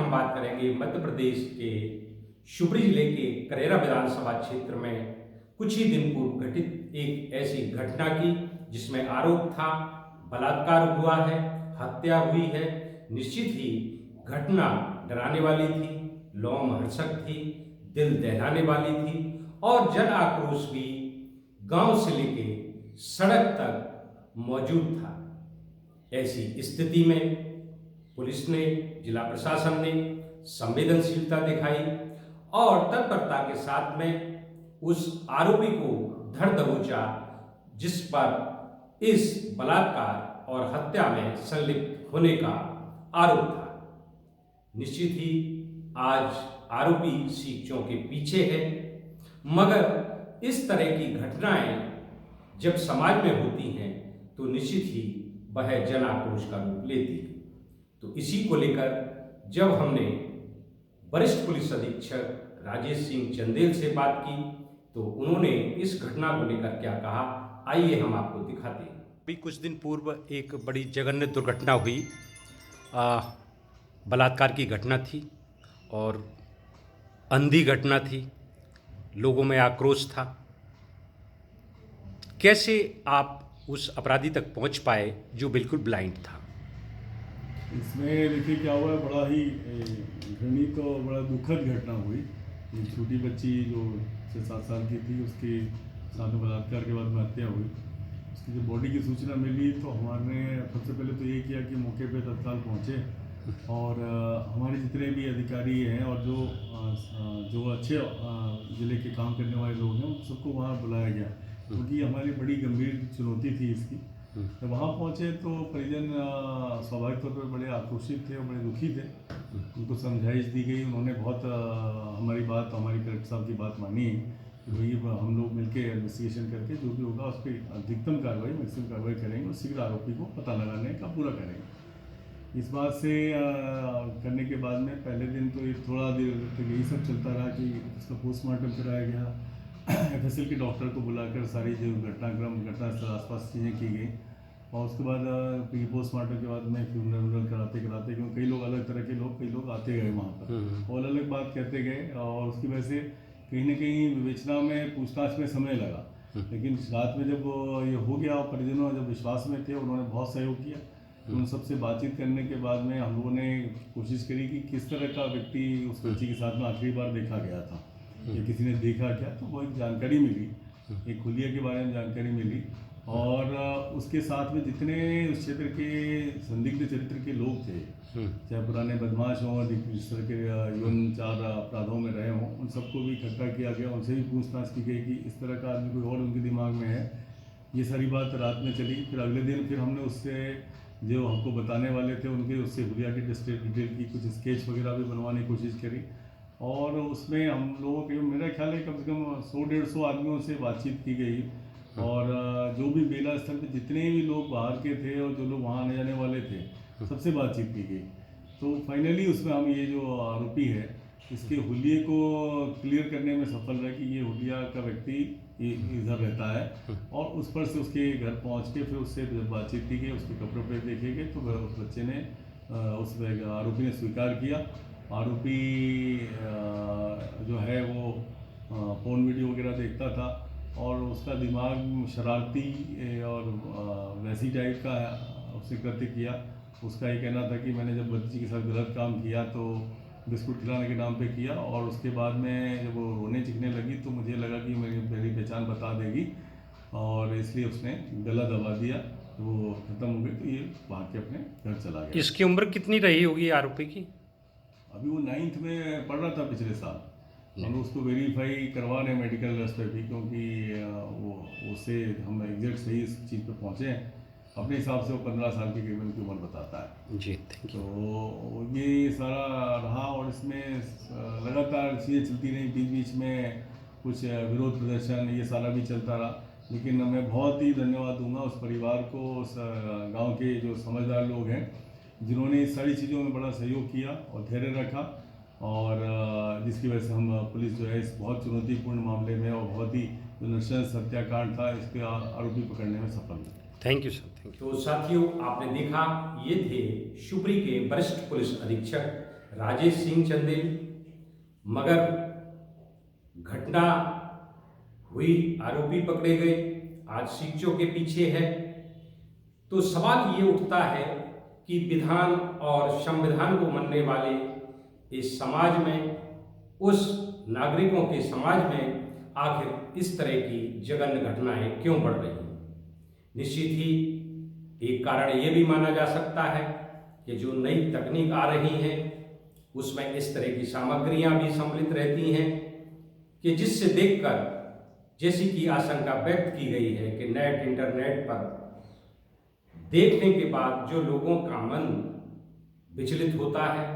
हम बात करेंगे मध्य प्रदेश के शिवपुरी जिले के करेरा विधानसभा क्षेत्र में कुछ ही दिन पूर्व घटित एक ऐसी घटना की जिसमें आरोप था बलात्कार हुआ है, हत्या हुई है। निश्चित ही घटना डराने वाली थी, लोमहर्षक थी, दिल दहलाने वाली थी और जन आक्रोश भी गांव से लेके सड़क तक मौजूद था। ऐसी स्थिति में पुलिस ने, जिला प्रशासन ने संवेदनशीलता दिखाई और तत्परता के साथ में उस आरोपी को धर दबोचा जिस पर इस बलात्कार और हत्या में संलिप्त होने का आरोप था। निश्चित ही आज आरोपी सीखों के पीछे है, मगर इस तरह की घटनाएं जब समाज में होती हैं तो निश्चित ही वह जन आक्रोश का रूप लेती है। तो इसी को लेकर जब हमने वरिष्ठ पुलिस अधीक्षक राजेश सिंह चंदेल से बात की तो उन्होंने इस घटना को लेकर क्या कहा, आइए हम आपको दिखाते हैं। अभी कुछ दिन पूर्व एक बड़ी जघन्य दुर्घटना हुई, बलात्कार की घटना थी और अंधी घटना थी, लोगों में आक्रोश था। कैसे आप उस अपराधी तक पहुंच पाए जो बिल्कुल ब्लाइंड था? इसमें देखिए क्या हुआ, बड़ा ही घृणित और बड़ा दुखद घटना हुई। एक छोटी बच्ची जो 6-7 साल की थी, उसके साथ में बलात्कार के बाद में हत्या हुई। उसकी जब बॉडी की सूचना मिली तो हमारे सबसे पहले तो ये किया कि मौके पे तत्काल पहुँचे और हमारे जितने भी अधिकारी हैं और जो अच्छे ज़िले के काम करने वाले लोग हैं उन सबको वहाँ बुलाया गया, क्योंकि हमारी बड़ी गंभीर चुनौती थी इसकी। जब वहाँ पहुँचे तो परिजन स्वाभाविक तौर पर बड़े आक्रोशित थे और बड़े दुखी थे। उनको समझाइश दी गई, उन्होंने बहुत हमारी कलेक्टर साहब की बात मानी कि भाई हम लोग मिलकर इन्वेस्टिगेशन करके जो भी होगा उस पर अधिकतम कार्रवाई, मैक्सिमम कार्रवाई करेंगे और शीघ्र आरोपी को पता लगाने का पूरा करेंगे। इस बात से करने के बाद में पहले दिन तो ये थोड़ा देर तक यही सब चलता रहा कि उसका पोस्टमार्टम कराया गया, FSL के डॉक्टर को बुलाकर सारी जो घटना से आसपास चीज़ें की गई और उसके बाद पोस्टमार्टम के बाद में फ्यूनरल कराते क्योंकि कई लोग अलग तरह के लोग, कई लोग आते गए वहाँ पर और अलग बात कहते गए और उसकी वजह से कहीं ना कहीं विवेचना में, पूछताछ में समय लगा। लेकिन रात में जब ये हो गया और परिजनों जब विश्वास में थे, उन्होंने बहुत सहयोग किया। उन सबसे बातचीत करने के बाद में हम लोगों ने कोशिश करी कि किस तरह का व्यक्ति उस बच्ची के साथ में आखिरी बार देखा गया था या किसी ने देखा क्या, तो वो एक जानकारी मिली, एक हुलिया के बारे में जानकारी मिली और उसके साथ में जितने उस क्षेत्र के संदिग्ध चरित्र के लोग थे, चाहे पुराने बदमाश हों, जिस तरह के यौन 4 अपराधों में रहे हों, उन सबको भी इकट्ठा किया गया, उनसे भी पूछताछ की गई कि इस तरह का आदमी कोई और उनके दिमाग में है। ये सारी बात रात में चली। फिर अगले दिन फिर हमने उससे जो हमको बताने वाले थे उनके उससे हुलिया की डिटेल की कुछ स्केच वगैरह भी बनवाने की कोशिश करी और उसमें हम लोगों के मेरा ख्याल है कम से कम 100-150 आदमियों से बातचीत की गई और जो भी बेला स्थल पे जितने भी लोग बाहर के थे और जो लोग वहाँ आने जाने वाले थे, सबसे बातचीत की गई। तो फाइनली उसमें हम ये जो आरोपी है इसके हुलिये को क्लियर करने में सफल रहे कि ये हुलिया का व्यक्ति इधर रहता है और उस पर से उसके घर पहुँच के फिर उससे जब बातचीत की गई, उसके कपड़े पे देखे गए तो उस बच्चे ने उस आरोपी ने स्वीकार किया। आरोपी जो है वो फोन वीडियो वगैरह देखता था और उसका दिमाग शरारती और वैसी टाइप का उसने कृत्य किया। उसका ये कहना था कि मैंने जब बच्ची के साथ गलत काम किया तो बिस्कुट खिलाने के नाम पे किया और उसके बाद में जब वो रोने चिकने लगी तो मुझे लगा कि मेरी पहचान बता देगी और इसलिए उसने गला दबा दिया, तो वो खत्म हो गई। तो ये भाग के अपने घर चला गया। इसकी उम्र कितनी रही होगी आरोपी की? अभी वो 9th में पढ़ रहा था पिछले साल। हम उसको वेरीफाई करवा रहे हैं मेडिकल पे भी, क्योंकि वो उससे हम एग्जैक्ट सही इस चीज़ पे पहुँचे हैं। अपने हिसाब से वो 15 साल की करीबन की उम्र बताता है जी, थैंक यू। तो ये सारा रहा और इसमें लगातार चीज़ें चलती रही, बीच बीच में कुछ विरोध प्रदर्शन ये सारा भी चलता रहा। लेकिन मैं बहुत ही धन्यवाद दूंगा उस परिवार को, उस गांव के जो समझदार लोग हैं जिन्होंने इस सारी चीज़ों में बड़ा सहयोग किया और धैर्य रखा और जिसकी वजह से हम पुलिस जो है इस बहुत चुनौतीपूर्ण मामले में और बहुत ही जो नृशंस हत्याकांड था इसके आरोपी पकड़ने में सफल हुए। Thank you sir, thank you. तो साथियों, आपने देखा ये थे शिवपुरी के वरिष्ठ पुलिस अधीक्षक राजेश सिंह चंदेल, मगर घटना हुई, आरोपी पकड़े गए, आज सीखचों के पीछे है। तो सवाल ये उठता है कि विधान और संविधान को मानने वाले इस समाज में, उस नागरिकों के समाज में आखिर इस तरह की जघन्य घटनाएं क्यों बढ़ रही हैं। निश्चित ही एक कारण ये भी माना जा सकता है कि जो नई तकनीक आ रही है उसमें इस तरह की सामग्रियां भी सम्मिलित रहती हैं कि जिससे देखकर जैसी कि आशंका व्यक्त की गई है कि नेट, इंटरनेट पर देखने के बाद जो लोगों का मन विचलित होता है,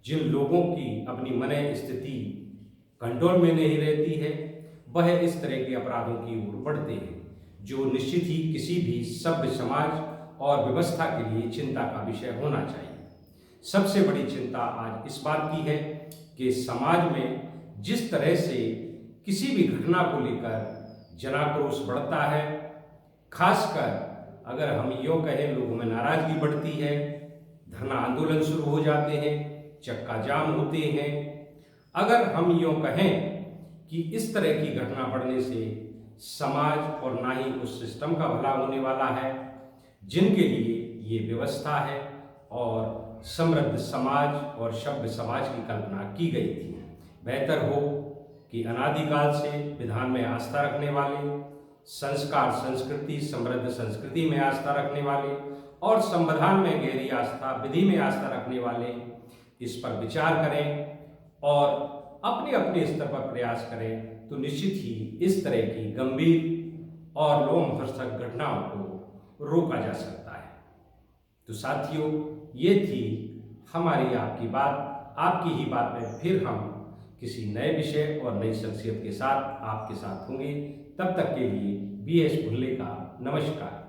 जिन लोगों की अपनी मन स्थिति कंट्रोल में नहीं रहती है, वह इस तरह के अपराधों की ओर बढ़ते हैं, जो निश्चित ही किसी भी सभ्य समाज और व्यवस्था के लिए चिंता का विषय होना चाहिए। सबसे बड़ी चिंता आज इस बात की है कि समाज में जिस तरह से किसी भी घटना को लेकर जनाक्रोश बढ़ता है, खासकर अगर हम यूँ कहें लोगों में नाराजगी बढ़ती है, धरना आंदोलन शुरू हो जाते हैं, चक्का जाम होते हैं। अगर हम यूँ कहें कि इस तरह की घटना बढ़ने से समाज और ना ही उस सिस्टम का भला होने वाला है जिनके लिए ये व्यवस्था है और समृद्ध समाज और सभ्य समाज की कल्पना की गई थी। बेहतर हो कि अनादिकाल से विधान में आस्था रखने वाले, संस्कार, संस्कृति, समृद्ध संस्कृति में आस्था रखने वाले और संविधान में गहरी आस्था, विधि में आस्था रखने वाले इस पर विचार करें और अपने अपने स्तर पर प्रयास करें तो निश्चित ही इस तरह की गंभीर और लोमहर्षक घटनाओं को रोका जा सकता है। तो साथियों, ये थी हमारी आपकी बात। आपकी ही बात में फिर हम किसी नए विषय और नई शख्सियत के साथ आपके साथ होंगे। तब तक के लिए BS भुल्ले का नमस्कार।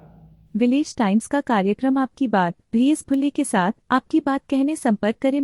विलेज टाइम्स का कार्यक्रम आपकी बात BS भुल्ले के साथ आपकी बात कहने संपर्क करें।